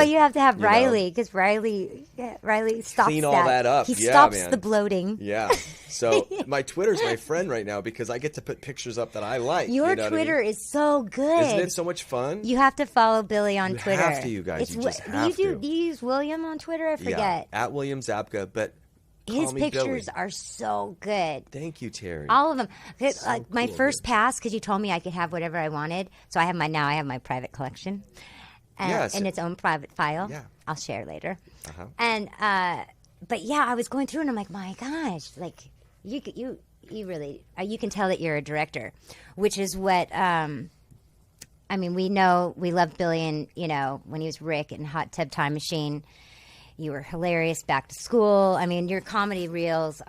Well, you have to have You know? Riley because Riley stops Clean all that up. He Yeah, stops man. the bloating. Yeah. So my Twitter's my friend right now because I get to put pictures up that I like. Your you know Twitter what I mean? is so good. Isn't it so much fun? You have to follow Billy on You Twitter. have to, you guys. You just have to. Do you use William on Twitter? I forget. Yeah, at William Zabka, but His call me pictures Billy. are so good. Thank you, Terry. All of them. So My cool, first dude. pass, because you told me I could have whatever I wanted. So I have my private collection. Yes. In its own private file. Yeah. I'll share later. Uh-huh. And but yeah, I was going through and I'm like, my gosh, like you really you can tell that you're a director, which is what I mean. We loved Billy, and when he was Rick in Hot Tub Time Machine, you were hilarious. Back to School. I mean, your comedy reels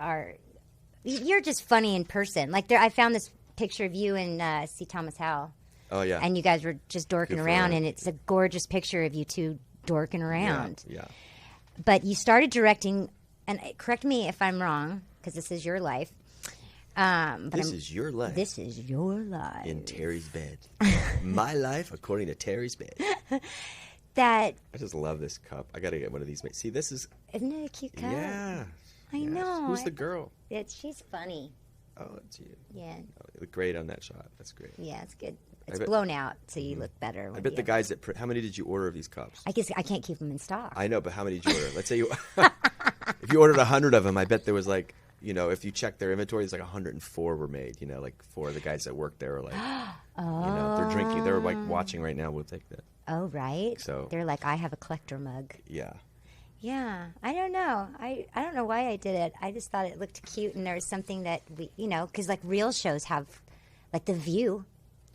you're just funny in person. Like I found this picture of you and C. Thomas Howell. Oh, yeah. And you guys were just dorking Good for around, him. and it's a gorgeous picture of you two dorking around. Yeah. But you started directing, and correct me if I'm wrong, because this is your life. This is your life. This is your life. In Terry's bed. My life according to Terry's bed. That I just love this cup. I got to get one of these. See, this is... isn't it a cute cup? Yeah. I Yes. know. Who's the girl? She's funny. Oh, it's you. Yeah, Oh, you look great on that shot. That's great. yeah, it's good. It's bet- blown out, so you look better. I when bet you the have- guys that... How many did you order of these cups? I guess I can't keep them in stock. I know, but how many did you order? Let's say you... if you ordered 100 of them, I bet there was like... if you check their inventory, it's like 104 were made. Like 4 of the guys that work there are like... they're drinking. They're like watching right now. We'll take that. Oh, right. So- they're like, I have a collector mug. Yeah. Yeah, I don't know. I don't know why I did it. I just thought it looked cute, and there was something that because like real shows have, like The View.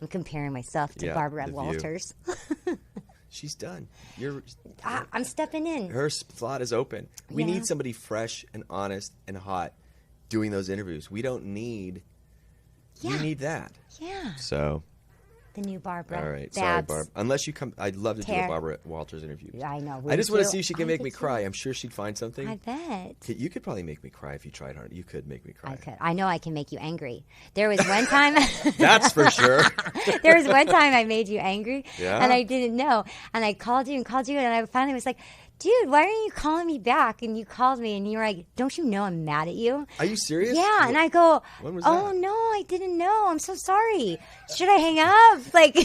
I'm comparing myself to Yeah, Barbara The View. Walters. She's done. I'm stepping in. Her slot is open. We Yeah. need somebody fresh and honest and hot doing those interviews. We don't need... Yeah. You need that. Yeah, So... the new Barbara. All right, Babs. sorry, Barb. Unless you come, I'd love to do a Tear. Barbara Walters interview. I know. I just want to do. see if she can I make do me too. cry. I'm sure she'd find something. I bet. You could probably make me cry if you tried hard. You could make me cry. I could. I know I can make you angry. There was one time. That's for sure. There was one time I made you angry, Yeah? and I didn't know. And I called you, and I finally was like, dude, why aren't you calling me back? And you called me, and you were like, don't you know I'm mad at you? Are you serious? Yeah, and I go, When was oh, that? no, I didn't know. I'm so sorry. Should I hang up? Like,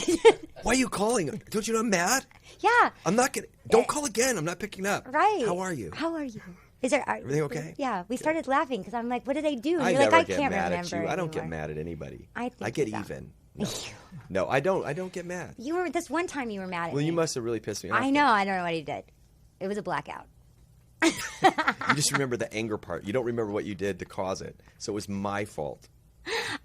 Why are you calling? Don't you know I'm mad? yeah, I'm not gonna. Don't call again. I'm not picking up. right. How are you? How are you? Is there Everything okay? Yeah, we started laughing because I'm like, what did I do? And I you're never like, I get can't mad remember at you. I don't get anymore. mad at anybody. I think get you don't. even. No. No, I don't. I don't get mad. You were this one time you were mad at Well, me. you must have really pissed me off. I know. I don't know what he did. It was a blackout. You just remember the anger part. You don't remember what you did to cause it. So it was my fault.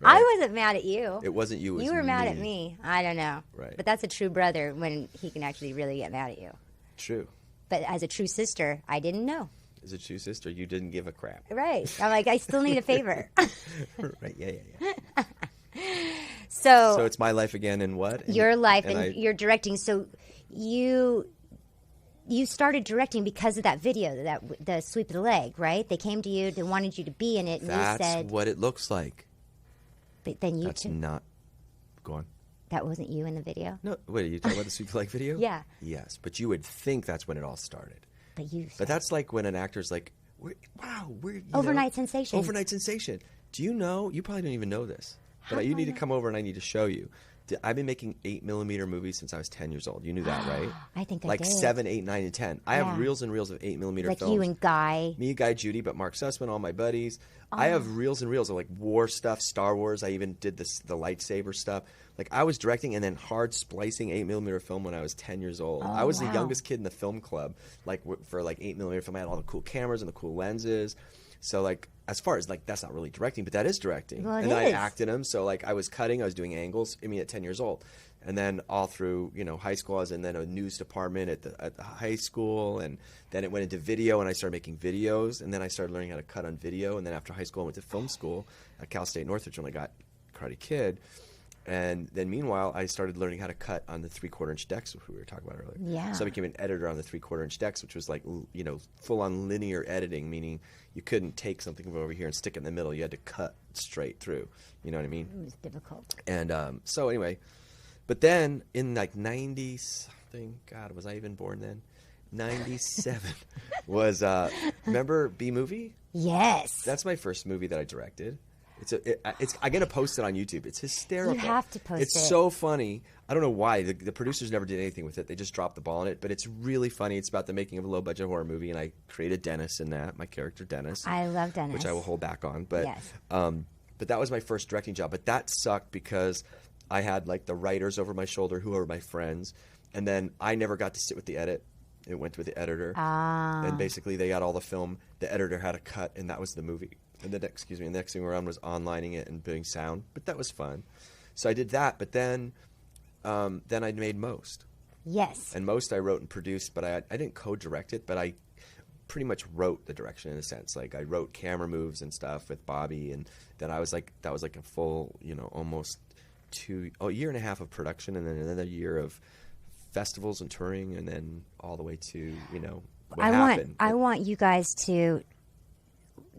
I wasn't mad at you. It wasn't you. It was You were mad at me. I don't know. Right. But that's a true brother when he can actually really get mad at you. True. But as a true sister, I didn't know. As a true sister, you didn't give a crap. Right. I'm like, I still need a favor. Right. Yeah. So So it's my life again, and what? And, your life and I- you're directing. So you started directing because of that video, that the sweep of the leg, right? They came to you, they wanted you to be in it, and That's you said, what it looks like. but then you That's not. Go on. that wasn't you in the video. No, wait. Are you talking about the sweep leg video? Yeah. Yes, but you would think that's when it all started. But you But that's like when an actor's like, "Wow, we're Overnight sensation. Overnight sensation." Do you know? You probably don't even know this, but you need to come over and I need to show you. I've been making 8mm movies since I was 10 years old. You knew that, right? I think I like did. 7, 8, 9, and 10. I Yeah. have reels and reels of 8mm like films. you and Guy. Me, Guy, Judy, but Mark Sussman, all my buddies. I have reels and reels of like war stuff, Star Wars. I even did the lightsaber stuff. Like I was directing and then hard splicing 8mm film when I was 10 years old. I was the wow. youngest kid in the film club. Like for like 8mm film, I had all the cool cameras and the cool lenses. So like as far as like that's not really directing, but that is directing. Well, it and then is. I acted them. So like I was cutting, I was doing angles. I mean at 10 years old. And then all through, high school, I was in then a news department at the high school, and then it went into video, and I started making videos, and then I started learning how to cut on video, and then after high school, I went to film school at Cal State Northridge when I got Karate Kid, and then meanwhile, I started learning how to cut on the 3/4-inch decks, which we were talking about earlier. Yeah. So I became an editor on the 3/4-inch decks, which was like, full-on linear editing, meaning you couldn't take something from over here and stick it in the middle. You had to cut straight through. You know what I mean? It was difficult. And so anyway, but then in like 90 something, God, was I even born then? 97 was remember B-Movie? Yes. That's my first movie that I directed. I'm gonna post it on YouTube. It's hysterical. You have to post it. It's so funny. I don't know why the producers never did anything with it. They just dropped the ball on it. But it's really funny. It's about the making of a low budget horror movie, and I created Dennis in that. My character Dennis. I love Dennis, which I will hold back on. But yes. But that was my first directing job. But that sucked because I had like the writers over my shoulder who were my friends, and then I never got to sit with the edit. It went with the editor, and basically they got all the film. The editor had a cut, and that was the movie. And the next thing around was onlining it and doing sound. But that was fun. So I did that. But then I made Most. Yes. And Most I wrote and produced, but I didn't co-direct it, but I pretty much wrote the direction in a sense. Like I wrote camera moves and stuff with Bobby, and then I was like, that was like a full, almost a year and a half of production, and then another year of festivals and touring, and then all the way to what happened. I want you guys to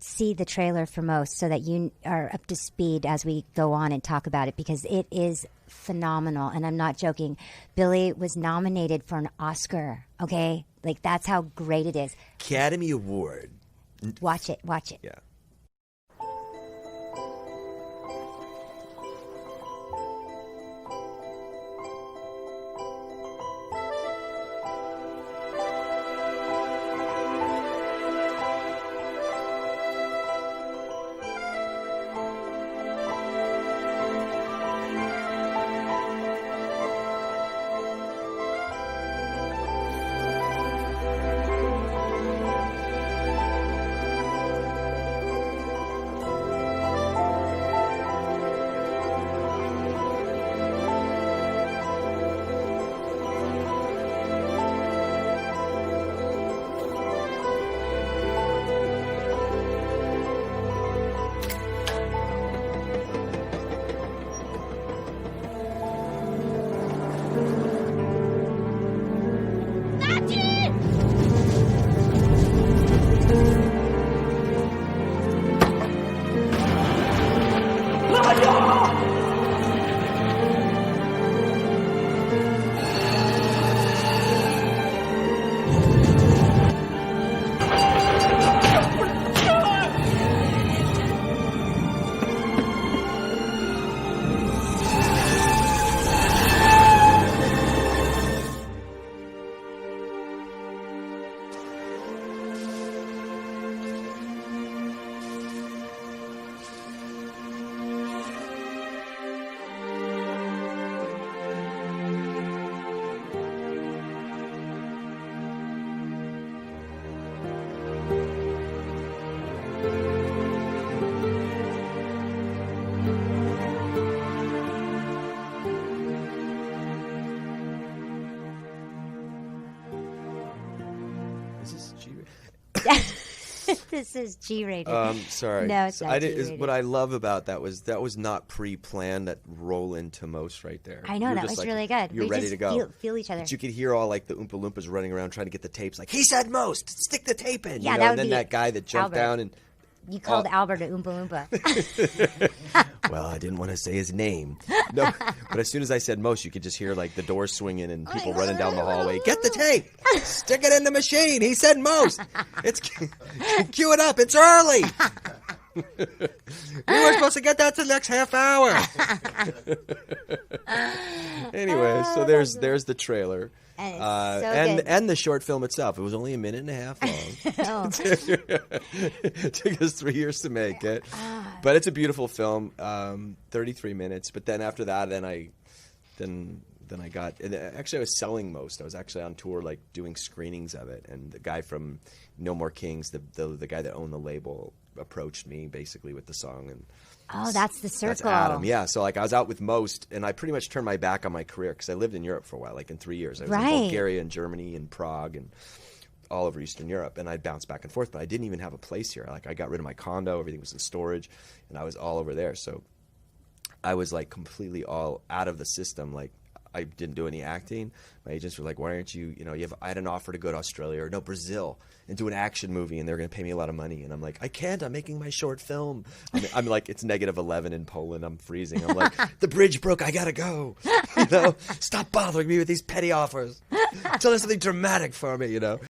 see the trailer for Most so that you are up to speed as we go on and talk about it, because it is phenomenal, and I'm not joking. Billy was nominated for an Oscar. Okay, like that's how great it is. Academy Award. Watch it. Yeah. This is G-rated. Sorry. No, it's not G-rated. What I love about that was not pre-planned. That roll into Most right there. I know, that was really good. You're ready to go. Feel each other. But you could hear all like the Oompa Loompas running around trying to get the tapes. Like, he said Most. Stick the tape in. Yeah, and then that guy that jumped down and. You called Albert an Oompa Loompa. Well, I didn't want to say his name. No, but as soon as I said Most, you could just hear like the doors swinging and people running down the hallway. Get the tape. Stick it in the machine. He said Most. It's cue it up. It's early. We were supposed to get that to the next half hour. Anyway, so there's the trailer. And the short film itself. It was only a minute and a half long. It took us 3 years to make it. But it's a beautiful film, 33 minutes. But then after that, then I got, and actually I was selling Most. I was actually on tour, like doing screenings of it. And the guy from No More Kings, the guy that owned the label, approached me basically with the song. And oh, that's the circle. That's Adam, yeah. So like I was out with Most, and I pretty much turned my back on my career because I lived in Europe for a while, like in 3 years. I was in Bulgaria and Germany and Prague and all over Eastern Europe, and I'd bounce back and forth, but I didn't even have a place here. Like I got rid of my condo, everything was in storage, and I was all over there. So I was like completely all out of the system. Like I didn't do any acting. My agents were like, "Why aren't you? I had an offer to go to Australia or Brazil and do an action movie, and they're going to pay me a lot of money." And I'm like, "I can't. I'm making my short film." I'm like, it's -11 in Poland. I'm freezing. I'm like, the bridge broke. I gotta go. Stop bothering me with these petty offers. until there's something dramatic for me,